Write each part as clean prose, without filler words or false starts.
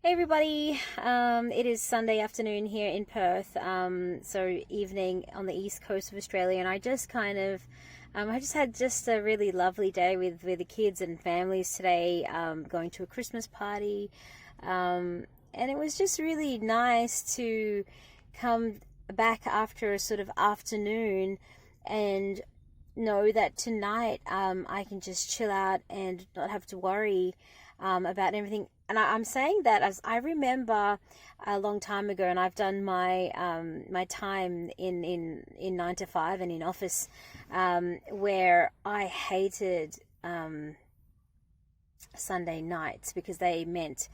Hey everybody, it is Sunday afternoon here in Perth, so evening on the east coast of Australia, and I just had just a really lovely day with the kids and families today, going to a Christmas party, and it was just really nice to come back after a sort of afternoon and know that tonight I can just chill out and not have to worry about everything. And I'm saying that as I remember a long time ago, and I've done my time in 9 to 5 and in office, where I hated Sunday nights because they meant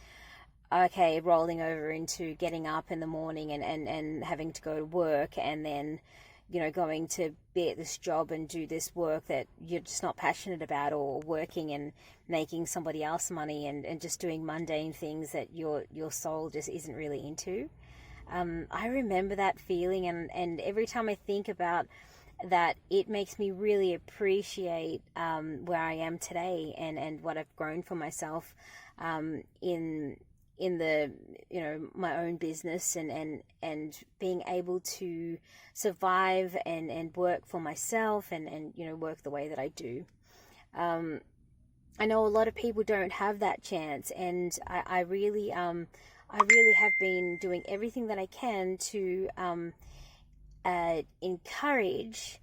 rolling over into getting up in the morning and having to go to work, and then going to be at this job and do this work that you're just not passionate about, or working and making somebody else money, and just doing mundane things that your soul just isn't really into. I remember that feeling, and every time I think about that, it makes me really appreciate where I am today, and what I've grown for myself in the my own business, and being able to survive and work for myself, and work the way that I do. I know a lot of people don't have that chance, and I really have been doing everything that I can to encourage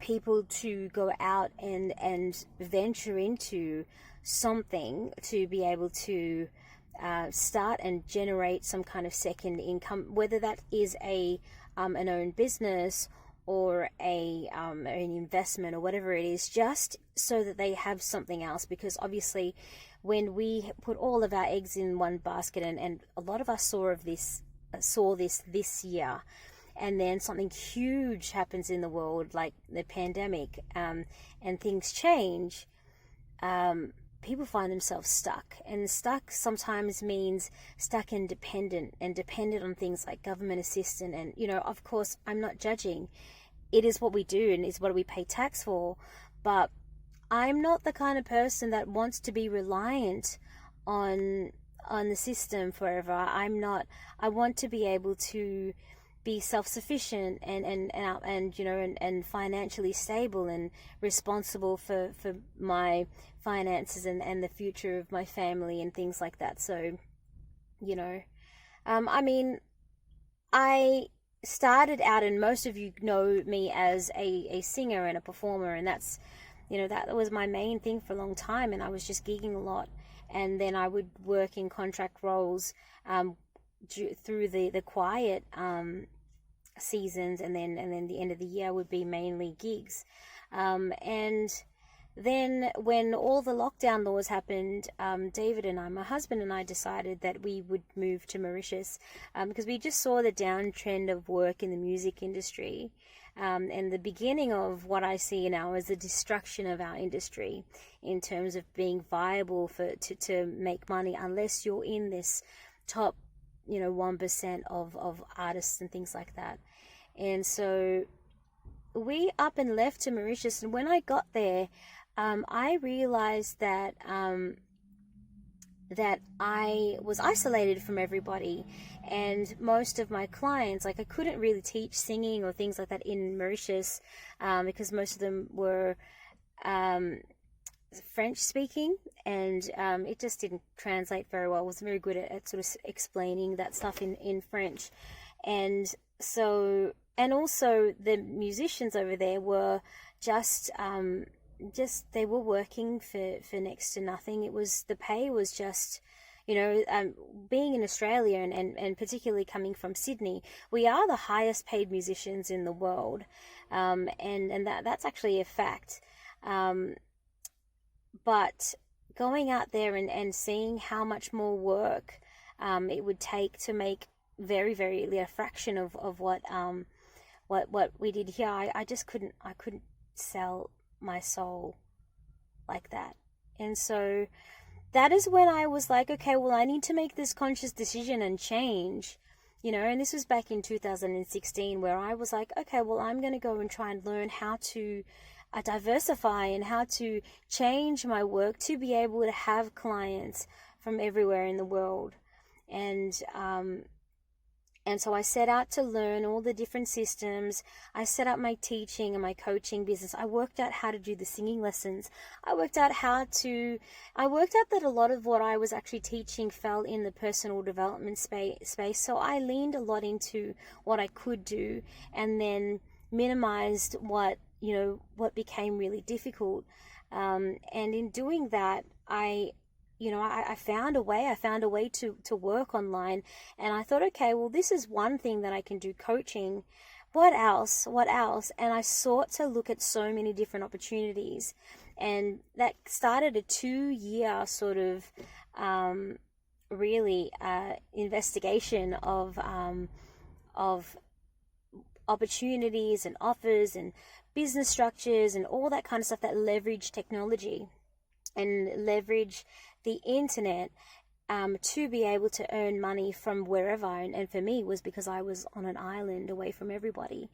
people to go out and venture into something to be able to start and generate some kind of second income, whether that is an own business or an investment or whatever it is, just so that they have something else. Because obviously when we put all of our eggs in one basket, and a lot of us saw this year, and then something huge happens in the world, like the pandemic, and things change, people find themselves stuck. And stuck sometimes means stuck and dependent on things like government assistance. And, of course, I'm not judging. It is what we do, and it's what we pay tax for. But I'm not the kind of person that wants to be reliant on the system forever. I want to be able to be self-sufficient and financially stable and responsible for my finances and the future of my family and things like that. So, I started out, and most of you know me as a singer and a performer, and that's, that was my main thing for a long time, and I was just gigging a lot. And then I would work in contract roles through the quiet seasons, and then the end of the year would be mainly gigs. And then when all the lockdown laws happened, David and I, my husband and I, decided that we would move to Mauritius, because we just saw the downtrend of work in the music industry, and the beginning of what I see now as the destruction of our industry in terms of being viable to make money, unless you're in this top 1% of artists and things like that. And so we up and left to Mauritius, and when I got there, I realized that I was isolated from everybody, and most of my clients, like, I couldn't really teach singing or things like that in Mauritius, because most of them were French speaking, and it just didn't translate very well. I wasn't very good at sort of explaining that stuff in French. And so, and also the musicians over there were just they were working for next to nothing. The pay was just, being in Australia, and particularly coming from Sydney, we are the highest paid musicians in the world, and that's actually a fact. But going out there and seeing how much more work it would take to make very, very a fraction of what we did here, I just couldn't sell my soul like that. And so that is when I was like, okay, well, I need to make this conscious decision and change, and this was back in 2016, where I was like, okay, well, I'm going to go and try and learn how to diversify and how to change my work to be able to have clients from everywhere in the world. And so I set out to learn all the different systems. I set up my teaching and my coaching business. I worked out how to do the singing lessons. I worked out that a lot of what I was actually teaching fell in the personal development space. So I leaned a lot into what I could do, and then minimized what became really difficult. And in doing that, I found a way to work online, and I thought, okay, well, this is one thing that I can do, coaching. What else? And I sought to look at so many different opportunities, and that started a 2-year sort of investigation of opportunities and offers and business structures and all that kind of stuff that leverage technology and leverage the internet to be able to earn money from wherever. And for me, it was because I was on an island away from everybody.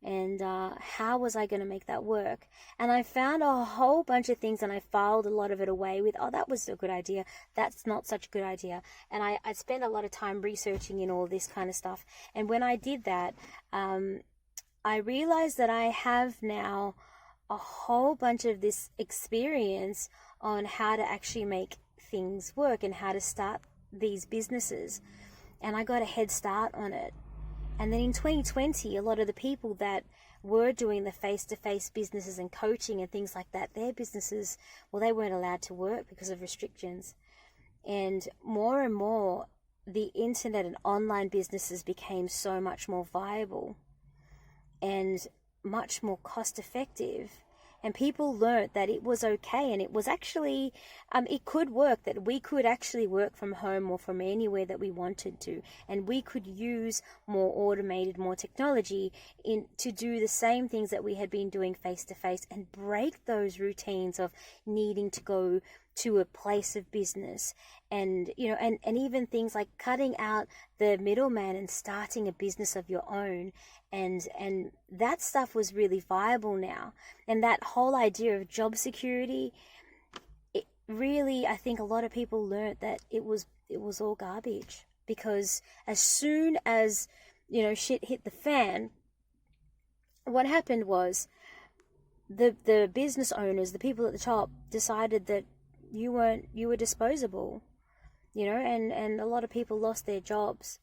And how was I going to make that work? And I found a whole bunch of things, and I filed a lot of it away with, oh, that was a good idea. That's not such a good idea. And I spent a lot of time researching in all this kind of stuff. And when I did that, I realized that I have now a whole bunch of this experience on how to actually make things work and how to start these businesses. And I got a head start on it. And then in 2020, a lot of the people that were doing the face-to-face businesses and coaching and things like that, their businesses, well, they weren't allowed to work because of restrictions. And more, the internet and online businesses became so much more viable and much more cost-effective. And people learnt that it was okay, and it was actually, it could work, that we could actually work from home or from anywhere that we wanted to. And we could use more automated, more technology to do the same things that we had been doing face to face, and break those routines of needing to go to a place of business. And, and even things like cutting out the middleman and starting a business of your own. And that stuff was really viable now. And that whole idea of job security, it really, I think a lot of people learned that it was all garbage. Because as soon as, shit hit the fan, what happened was the business owners, the people at the top, decided that you were disposable, and a lot of people lost their jobs.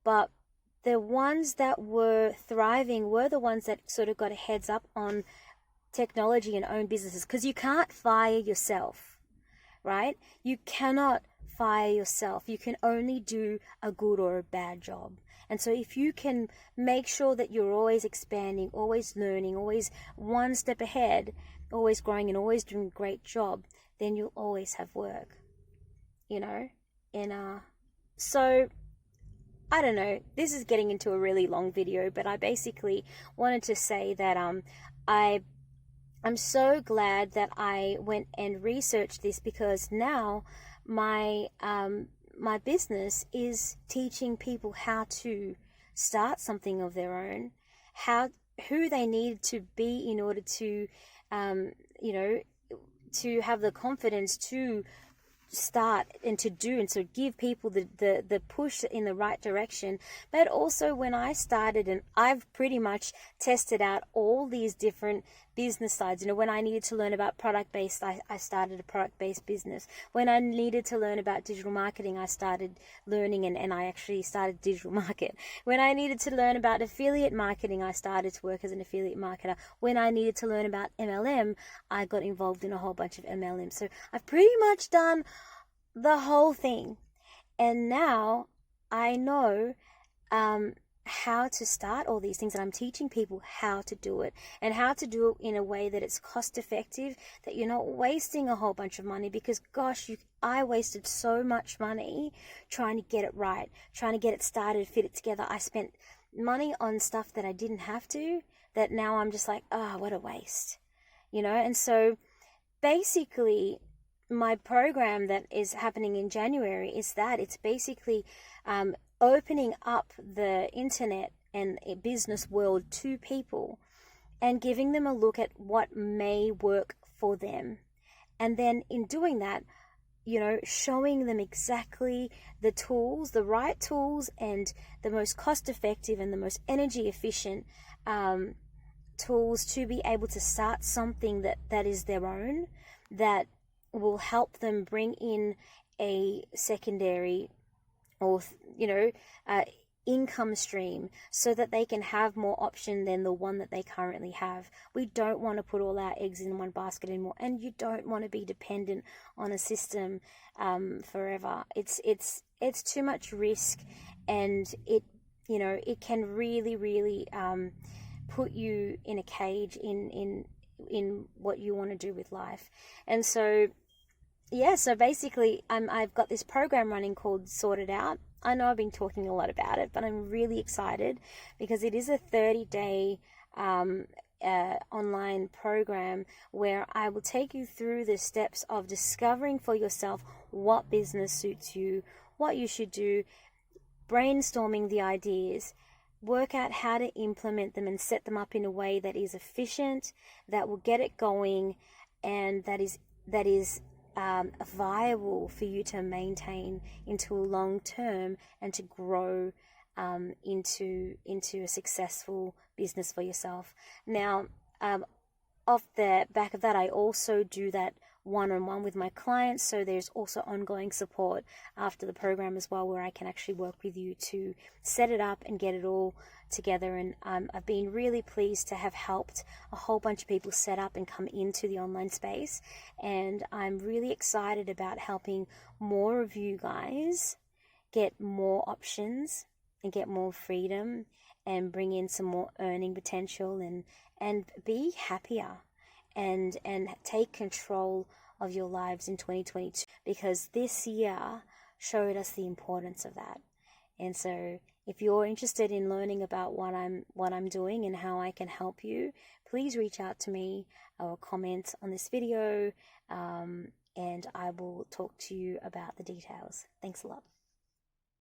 But the ones that were thriving were the ones that sort of got a heads up on technology and own businesses, because you can't fire yourself, right? You cannot fire yourself. You can only do a good or a bad job. And so if you can make sure that you're always expanding, always learning, always one step ahead, always growing and always doing a great job, then you'll always have work, and so I don't know, this is getting into a really long video, but I basically wanted to say that I'm so glad that I went and researched this, because now my business is teaching people how to start something of their own, who they need to be in order to to have the confidence to start and to do, and so give people the push in the right direction. But also, when I started, and I've pretty much tested out all these different business sides. When I needed to learn about product-based, I started a product-based business. When I needed to learn about digital marketing, I started learning and I actually started digital market. When I needed to learn about affiliate marketing, I started to work as an affiliate marketer. When I needed to learn about MLM, I got involved in a whole bunch of MLM. So I've pretty much done the whole thing. And now I know how to start all these things, and I'm teaching people how to do it, and how to do it in a way that it's cost effective, that you're not wasting a whole bunch of money. Because gosh, I wasted so much money trying to get it right, trying to get it started, fit it together. I spent money on stuff that I didn't have to, that now I'm just like, what a waste, and so basically my program that is happening in January is that it's basically opening up the internet and a business world to people and giving them a look at what may work for them. And then in doing that, showing them exactly the tools, the right tools, and the most cost effective and the most energy efficient tools to be able to start something that is their own, that will help them bring in a secondary or income stream, so that they can have more option than the one that they currently have. We don't want to put all our eggs in one basket anymore, and you don't want to be dependent on a system forever. It's too much risk, and it can really put you in a cage in what you want to do with life. And so basically I've got this program running called Sort It Out. I know I've been talking a lot about it, but I'm really excited because it is a 30-day online program where I will take you through the steps of discovering for yourself what business suits you, what you should do, brainstorming the ideas, work out how to implement them and set them up in a way that is efficient, that will get it going, and that is viable for you to maintain into a long term and to grow into a successful business for yourself. Now, off the back of that, I also do that one-on-one with my clients, so there's also ongoing support after the program as well, where I can actually work with you to set it up and get it all together. And I've been really pleased to have helped a whole bunch of people set up and come into the online space, and I'm really excited about helping more of you guys get more options and get more freedom and bring in some more earning potential and be happier and take control of your lives in 2022, because this year showed us the importance of that. And so if you're interested in learning about what I'm doing and how I can help you, please reach out to me or comment on this video, and I will talk to you about the details. Thanks a lot.